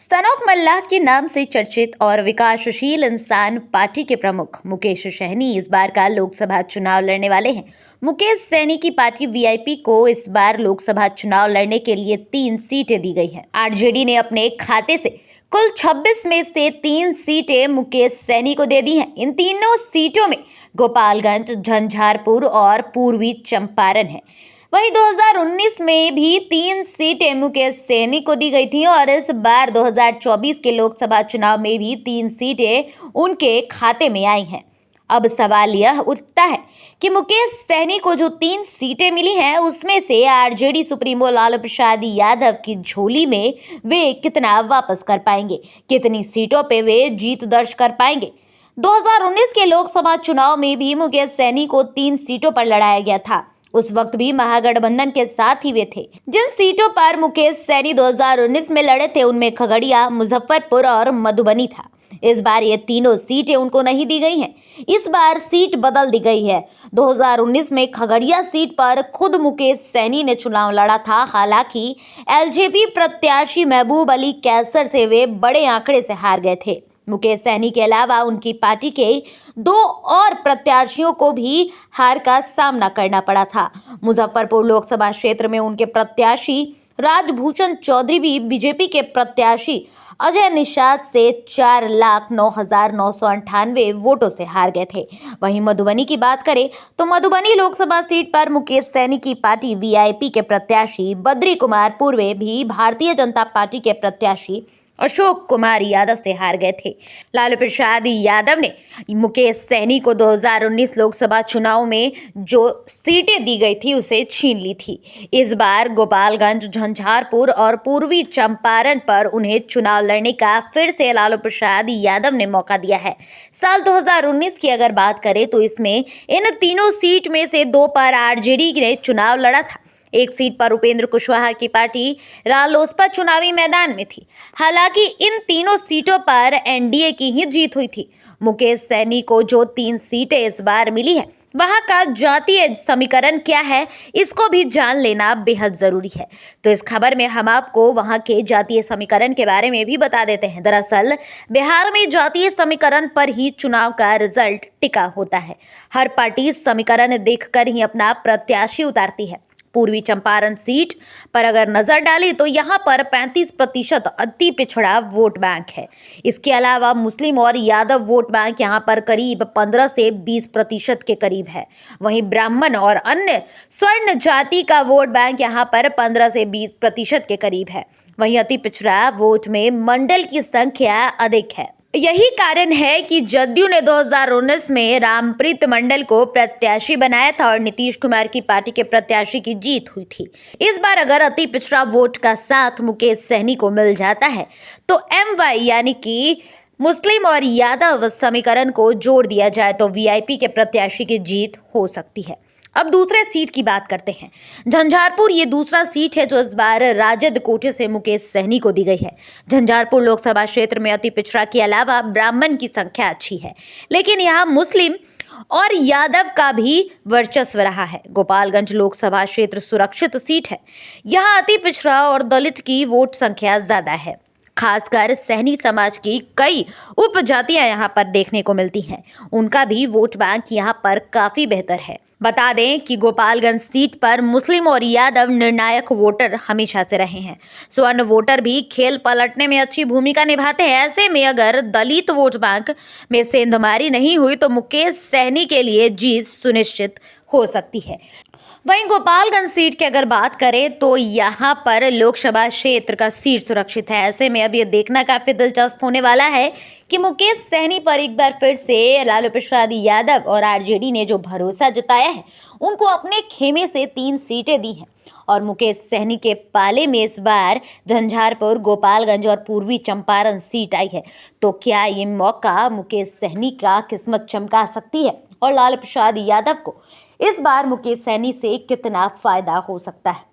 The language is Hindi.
सनोख मल्लाह के नाम से चर्चित और विकासशील इंसान पार्टी के प्रमुख मुकेश सहनी इस बार का लोकसभा चुनाव लड़ने वाले हैं। मुकेश सहनी की पार्टी वीआईपी को इस बार लोकसभा चुनाव लड़ने के लिए 3 सीटें दी गई हैं। आरजेडी ने अपने खाते से कुल 26 में से 3 सीटें मुकेश सहनी को दे दी हैं। इन तीनों सीटों में गोपालगंज, झंझारपुर और पूर्वी चंपारण है। वहीं 2019 में भी 3 सीटें मुकेश सहनी को दी गई थी और इस बार 2024 के लोकसभा चुनाव में भी 3 सीटें उनके खाते में आई हैं। अब सवाल यह उठता है कि मुकेश सहनी को जो 3 सीटें मिली हैं उसमें से आरजेडी सुप्रीमो लालू प्रसाद यादव की झोली में वे कितना वापस कर पाएंगे, कितनी सीटों पे वे जीत दर्ज कर पाएंगे। 2019 के लोकसभा चुनाव में भी मुकेश सहनी को 3 सीटों पर लड़ाया गया था। उस वक्त भी महागठबंधन के साथ ही वे थे। जिन सीटों पर मुकेश सहनी 2019 में लड़े थे उनमें खगड़िया, मुजफ्फरपुर और मधुबनी था। इस बार ये तीनों सीटें उनको नहीं दी गई हैं। इस बार सीट बदल दी गई है। 2019 में खगड़िया सीट पर खुद मुकेश सहनी ने चुनाव लड़ा था। हालांकि एलजेपी प्रत्याशी महबूब अली कैसर से वे बड़े आंकड़े से हार गए थे। मुकेश सहनी के अलावा उनकी पार्टी के 2 और प्रत्याशियों को भी हार का सामना करना पड़ा था। मुजफ्फरपुर लोकसभा क्षेत्र में उनके प्रत्याशी राजभूषण चौधरी भी बीजेपी के प्रत्याशी अजय निषाद से 4,09,998 वोटों से हार गए थे। वहीं मधुबनी की बात करें तो मधुबनी लोकसभा सीट पर मुकेश सहनी की पार्टी वीआईपी के प्रत्याशी बद्री कुमार पूर्वे भी भारतीय जनता पार्टी के प्रत्याशी अशोक कुमार यादव से हार गए थे। लालू प्रसाद यादव ने मुकेश सहनी को 2019 लोकसभा चुनाव में जो सीटें दी गई थी उसे छीन ली थी। इस बार गोपालगंज, झंझारपुर और पूर्वी चंपारण पर उन्हें चुनाव लड़ने का फिर से लालू प्रसाद यादव ने मौका दिया है। साल 2019 की अगर बात करें तो इसमें इन तीनों सीट में से 2 पर आरजेडी ने चुनाव लड़ा था। एक सीट पर उपेंद्र कुशवाहा की पार्टी रालोसपा चुनावी मैदान में थी। हालांकि इन तीनों सीटों पर एनडीए की ही जीत हुई थी। मुकेश सहनी को जो 3 सीटें इस बार मिली है वहां का जातीय समीकरण क्या है, इसको भी जान लेना बेहद जरूरी है। तो इस खबर में हम आपको वहां के जातीय समीकरण के बारे में भी बता देते हैं। दरअसल बिहार में जातीय समीकरण पर ही चुनाव का रिजल्ट टिका होता है। हर पार्टी समीकरण देखकर ही अपना प्रत्याशी उतारती है। पूर्वी चंपारण सीट पर अगर नजर डालें तो यहां पर 35% अति पिछड़ा वोट बैंक है। इसके अलावा मुस्लिम और यादव वोट बैंक यहां पर करीब 15 से 20% के करीब है। वहीं ब्राह्मण और अन्य स्वर्ण जाति का वोट बैंक यहां पर 15 से 20% के करीब है। वहीं अति पिछड़ा वोट में मंडल की संख्या अधिक है। यही कारण है कि जदयू ने 2019 में रामप्रीत मंडल को प्रत्याशी बनाया था और नीतीश कुमार की पार्टी के प्रत्याशी की जीत हुई थी। इस बार अगर अति पिछड़ा वोट का साथ मुकेश सहनी को मिल जाता है तो एमवाई यानी कि मुस्लिम और यादव समीकरण को जोड़ दिया जाए तो वीआईपी के प्रत्याशी की जीत हो सकती है। अब दूसरे सीट की बात करते हैं। झंझारपुर ये दूसरा सीट है जो इस बार राजद कोटे से मुकेश सहनी को दी गई है। झंझारपुर लोकसभा क्षेत्र में अति पिछड़ा के अलावा ब्राह्मण की संख्या अच्छी है, लेकिन यहाँ मुस्लिम और यादव का भी वर्चस्व रहा है। गोपालगंज लोकसभा क्षेत्र सुरक्षित सीट है। यहाँ अति पिछड़ा और दलित की वोट संख्या ज्यादा है। खासकर सहनी समाज की कई उपजातियां यहाँ पर देखने को मिलती हैं। उनका भी वोट बैंक यहाँ पर काफी बेहतर है। बता दें कि गोपालगंज सीट पर मुस्लिम और यादव निर्णायक वोटर हमेशा से रहे हैं। स्वर्ण वोटर भी खेल पलटने में अच्छी भूमिका निभाते हैं। ऐसे में अगर दलित वोट बैंक में सेंधमारी नहीं हुई तो मुकेश सहनी के लिए जीत सुनिश्चित हो सकती है। वहीं गोपालगंज सीट की अगर बात करें तो यहाँ पर लोकसभा क्षेत्र का सीट सुरक्षित है। ऐसे में अब ये देखना काफी दिलचस्प होने वाला है कि मुकेश सहनी पर एक बार फिर से लालू प्रसाद यादव और आरजेडी ने जो भरोसा जताया है उनको अपने खेमे से 3 सीटें दी हैं और मुकेश सहनी के पाले में इस बार झंझारपुर, गोपालगंज और पूर्वी चंपारण सीट आई है। तो क्या ये मौका मुकेश सहनी का किस्मत चमका सकती है और लालू प्रसाद यादव को इस बार मुकेश सहनी से कितना फायदा हो सकता है?